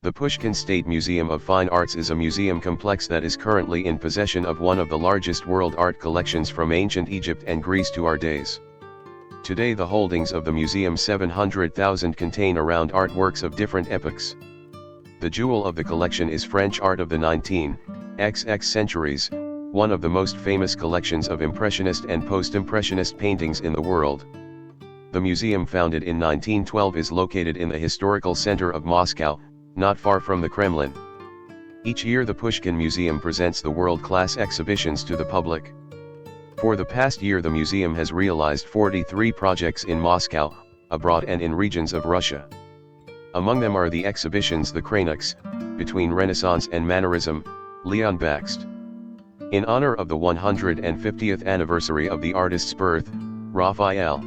The Pushkin State Museum of Fine Arts is a museum complex that is currently in possession of one of the largest world art collections from ancient Egypt and Greece to our days. Today the holdings of the museum 700,000 contain around artworks of different epochs. The jewel of the collection is French art of the 19th centuries, one of the most famous collections of Impressionist and Post-Impressionist paintings in the world. The museum, founded in 1912, is located in the historical center of Moscow, not far from the Kremlin. Each year the Pushkin Museum presents the world-class exhibitions to the public. For the past year the museum has realized 43 projects in Moscow, abroad and in regions of Russia. Among them are the exhibitions The Cranics, Between Renaissance and Mannerism, Leon Bakst. In honor of the 150th anniversary of the artist's birth, Raphael.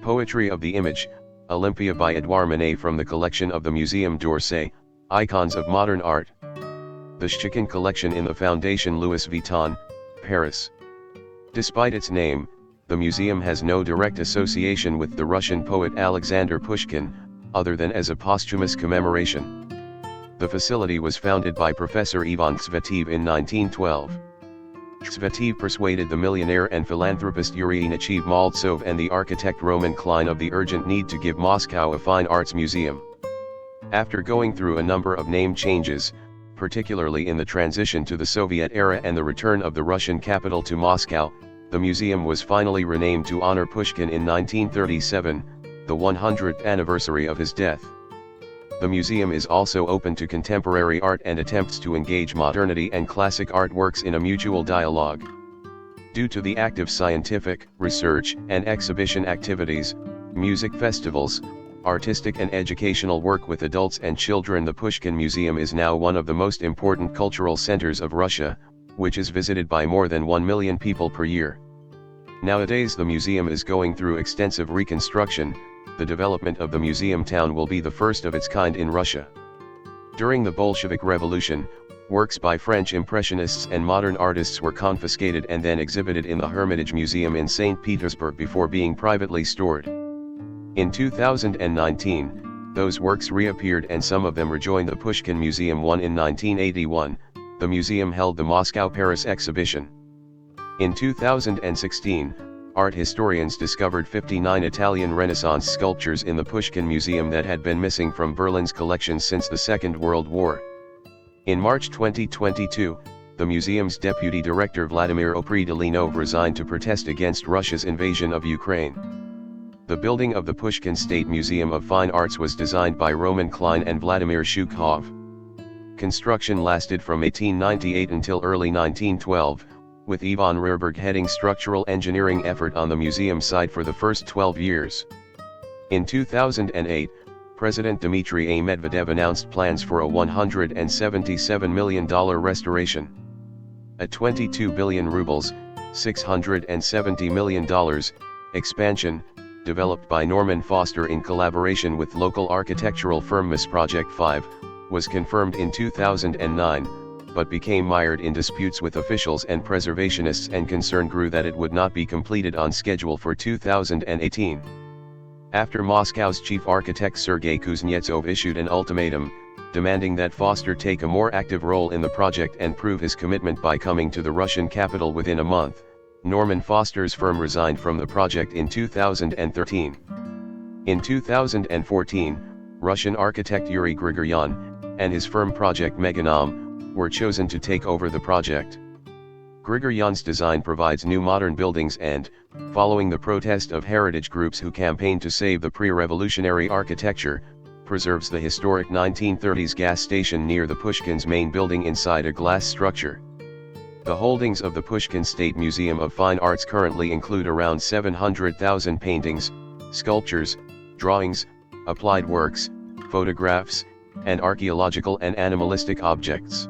Poetry of the Image, Olympia by Edouard Manet from the collection of the Muséum d'Orsay, Icons of Modern Art. The Pushkin collection in the Fondation Louis Vuitton, Paris. Despite its name, the museum has no direct association with the Russian poet Alexander Pushkin, other than as a posthumous commemoration. The facility was founded by Professor Ivan Tsvetev in 1912. Tsvetev persuaded the millionaire and philanthropist Yuri Ignatiev Maltsov and the architect Roman Klein of the urgent need to give Moscow a fine arts museum. After going through a number of name changes, particularly in the transition to the Soviet era and the return of the Russian capital to Moscow, the museum was finally renamed to honor Pushkin in 1937, the 100th anniversary of his death. The museum is also open to contemporary art and attempts to engage modernity and classic artworks in a mutual dialogue. Due to the active scientific, research, and exhibition activities, music festivals, artistic and educational work with adults and children, the Pushkin Museum is now one of the most important cultural centers of Russia, which is visited by more than 1 million people per year. Nowadays the museum is going through extensive reconstruction. The development of the museum town will be the first of its kind in Russia. During the Bolshevik Revolution, works by French Impressionists and modern artists were confiscated and then exhibited in the Hermitage Museum in St. Petersburg before being privately stored. In 2019, those works reappeared and some of them rejoined the Pushkin Museum. In 1981, the museum held the Moscow-Paris exhibition. In 2016, art historians discovered 59 Italian Renaissance sculptures in the Pushkin Museum that had been missing from Berlin's collection since the Second World War. In March 2022, the museum's deputy director Vladimir Oprydelinov resigned to protest against Russia's invasion of Ukraine. The building of the Pushkin State Museum of Fine Arts was designed by Roman Klein and Vladimir Shukhov. Construction lasted from 1898 until early 1912. With Ivan Rerberg heading structural engineering effort on the museum site for the first 12 years. In 2008, President Dmitry A. Medvedev announced plans for a $177 million restoration. A 22 billion rubles, $670 million, expansion, developed by Norman Foster in collaboration with local architectural firm MIS Project 5, was confirmed in 2009. But became mired in disputes with officials and preservationists, and concern grew that it would not be completed on schedule for 2018. After Moscow's chief architect Sergei Kuznetsov issued an ultimatum, demanding that Foster take a more active role in the project and prove his commitment by coming to the Russian capital within a month, Norman Foster's firm resigned from the project in 2013. In 2014, Russian architect Yuri Grigoryan, and his firm Project Meganom, were chosen to take over the project. Grigoryan's design provides new modern buildings and, following the protest of heritage groups who campaigned to save the pre-revolutionary architecture, preserves the historic 1930s gas station near the Pushkin's main building inside a glass structure. The holdings of the Pushkin State Museum of Fine Arts currently include around 700,000 paintings, sculptures, drawings, applied works, photographs, and archaeological and animalistic objects.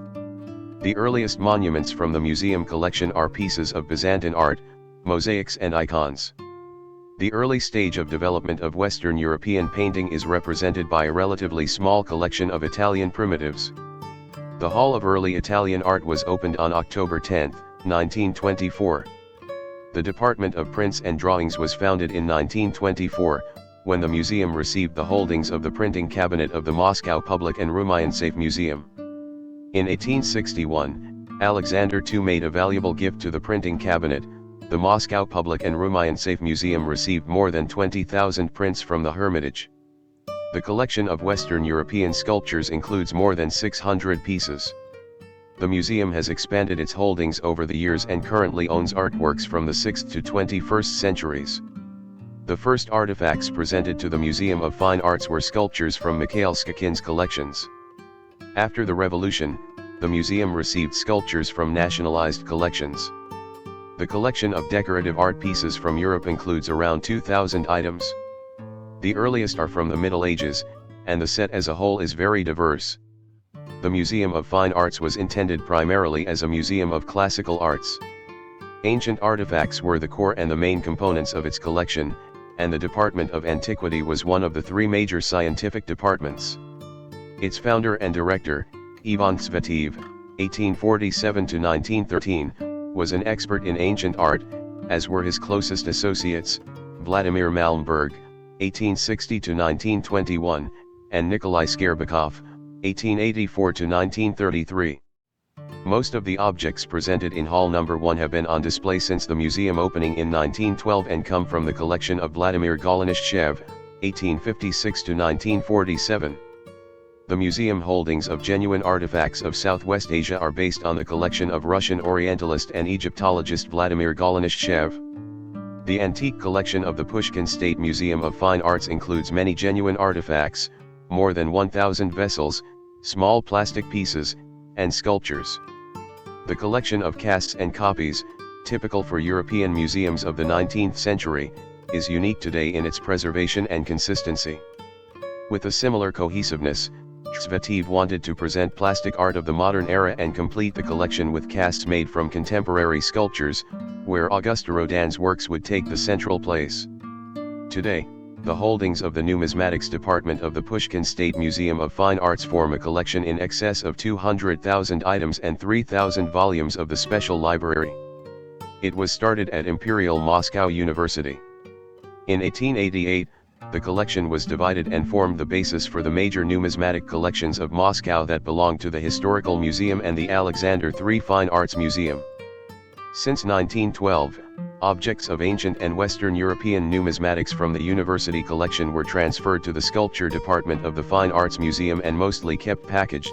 The earliest monuments from the museum collection are pieces of Byzantine art, mosaics and icons. The early stage of development of Western European painting is represented by a relatively small collection of Italian primitives. The Hall of Early Italian Art was opened on October 10, 1924. The Department of Prints and Drawings was founded in 1924, when the museum received the holdings of the printing cabinet of the Moscow Public and Rumyantsef Museum. In 1861, Alexander II made a valuable gift to the printing cabinet. The Moscow Public and Rumyantsef Museum received more than 20,000 prints from the Hermitage. The collection of Western European sculptures includes more than 600 pieces. The museum has expanded its holdings over the years and currently owns artworks from the 6th to 21st centuries. The first artifacts presented to the Museum of Fine Arts were sculptures from Mikhail Skakin's collections. After the revolution, the museum received sculptures from nationalized collections. The collection of decorative art pieces from Europe includes around 2,000 items. The earliest are from the Middle Ages, and the set as a whole is very diverse. The Museum of Fine Arts was intended primarily as a museum of classical arts. Ancient artifacts were the core and the main components of its collection, and the Department of Antiquity was one of the three major scientific departments. Its founder and director, Ivan Tsvetev, 1847–1913, was an expert in ancient art, as were his closest associates, Vladimir Malmberg, 1860–1921, and Nikolai Skerbakov, 1884–1933. Most of the objects presented in Hall No. 1 have been on display since the museum opening in 1912 and come from the collection of Vladimir Golenishev, 1856–1947. The museum holdings of genuine artifacts of Southwest Asia are based on the collection of Russian Orientalist and Egyptologist Vladimir Golenishev. The antique collection of the Pushkin State Museum of Fine Arts includes many genuine artifacts, more than 1,000 vessels, small plastic pieces, and sculptures. The collection of casts and copies, typical for European museums of the 19th century, is unique today in its preservation and consistency. With a similar cohesiveness, Tsvetev wanted to present plastic art of the modern era and complete the collection with casts made from contemporary sculptures, where Auguste Rodin's works would take the central place. Today, the holdings of the numismatics department of the Pushkin State Museum of Fine Arts form a collection in excess of 200,000 items and 3,000 volumes of the special library. It was started at Imperial Moscow University. In 1888, the collection was divided and formed the basis for the major numismatic collections of Moscow that belonged to the Historical Museum and the Alexander III Fine Arts Museum. Since 1912, objects of ancient and Western European numismatics from the university collection were transferred to the sculpture department of the Fine Arts Museum and mostly kept packaged.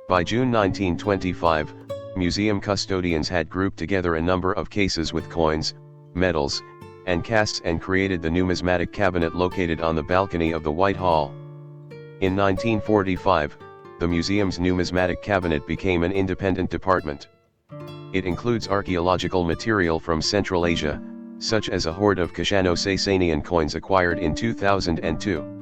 By June 1925, museum custodians had grouped together a number of cases with coins, medals, and casts and created the numismatic cabinet located on the balcony of the White Hall. In 1945, the museum's numismatic cabinet became an independent department. It includes archaeological material from Central Asia, such as a hoard of Kashano-Sasanian coins acquired in 2002.